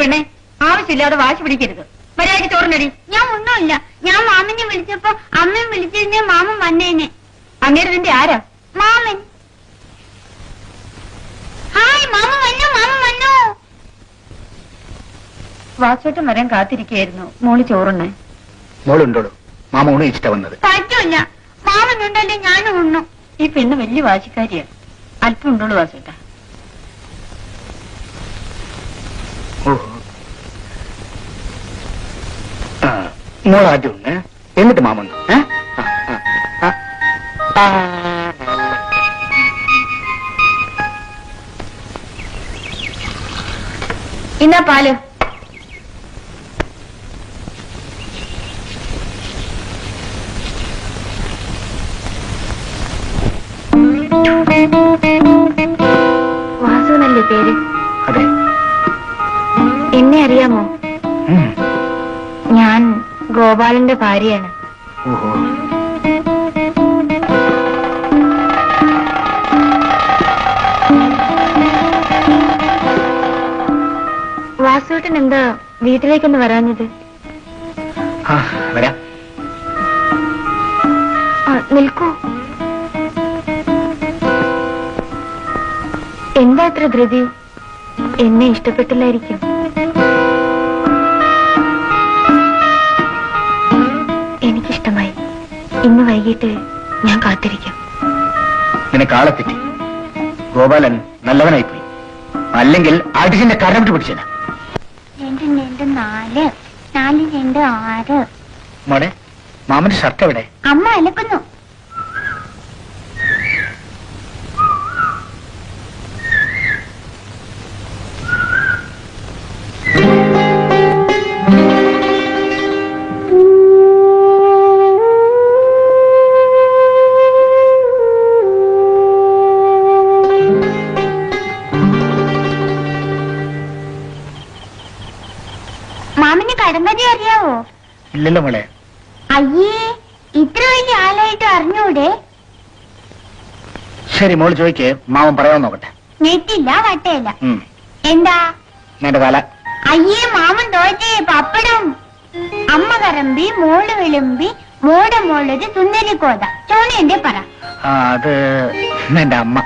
പെണ്ണെ, ആവശ്യമില്ലാതെ വാശി പിടിക്കരുത്. മര്യാദയ്ക്ക് ചോറിനടി. ഞാൻ ഒന്നുമില്ല. ഞാൻ മാമനെ വിളിച്ചപ്പോ അമ്മയും വിളിച്ചിരുന്നേ മാമൻ വന്നേനെ. അങ്ങേര് നിന്റെ ആരാ? മാമൻ. ഹായ്, മാമ വന്നു, മാമ വന്നു. വാസോട്ടം വരാൻ കാത്തിരിക്കുകയായിരുന്നു. മോള് ചോറുണ്ണേ. മോളുണ്ടോളൂ, മാമ ഊണ് ഇഷ്ട വന്നത്. പറ്റൂല, മാമനുണ്ടല്ലേ ഞാനും ഉണ്ണു. ഈ പെണ്ണ് വലിയ വാശിക്കാരിയാണ്. അല്പം ഉണ്ടോളൂ വാസോട്ട. മോളാദ്യം ഉണ്ട്, എന്നിട്ട് മാമണ്ട്. ഇന്നാ പാല്. വാസുവിനല്ലേ പേര്? അതെ. എന്നെ അറിയാമോ? ഞാൻ ഗോപാലന്റെ ഭാര്യയാണ്. ഓഹോ. വാസുവേട്ടൻ എന്താ വീട്ടിലേക്കൊന്ന് വരാഞ്ഞത്? വരാം. നിൽക്കൂ. എന്താ അത്ര ധൃതി? എന്നെ ഇഷ്ടപ്പെട്ടില്ലായിരിക്കും. എനിക്കിഷ്ടമായി. ഇന്ന് വൈകിട്ട് ഞാൻ കാത്തിരിക്കും. നിനക്ക് ആളെ തെറ്റി. ഗോപാലൻ നല്ലവനായിപ്പോയി. അല്ലെങ്കിൽ ആർട്ടിസ്റ്റിന്റെ കരം വിട്ട് പിടിച്ചേന. 2 2 4 4 2 6. മോടെ, മാമന്റെ ഷർട്ട് എവിടെ? അമ്മ അലക്കുന്നു. മാമിന് കടമ്പതി അറിയാവോ? ഇല്ലല്ലോ മോളെ. അയ്യേ, ഇത്ര വലിയ ആളായിട്ട് അറിഞ്ഞൂടെ? ശരി, മോള് ചോദിക്കേ, മാമൻ പറയാൻ നോക്കട്ടെ. നെറ്റില്ല, വട്ടയില്ല. എന്താ? എന്റെ തല. അയ്യേ, മാമൻ തോറ്റേ. പപ്പടം. അമ്മ കറമ്പി, മോള് വിളുമ്പി, മോടെ മോളൊരു സുന്ദരിക്കോത. ചോണി എന്റെ പറ. അത് എന്റെ അമ്മ.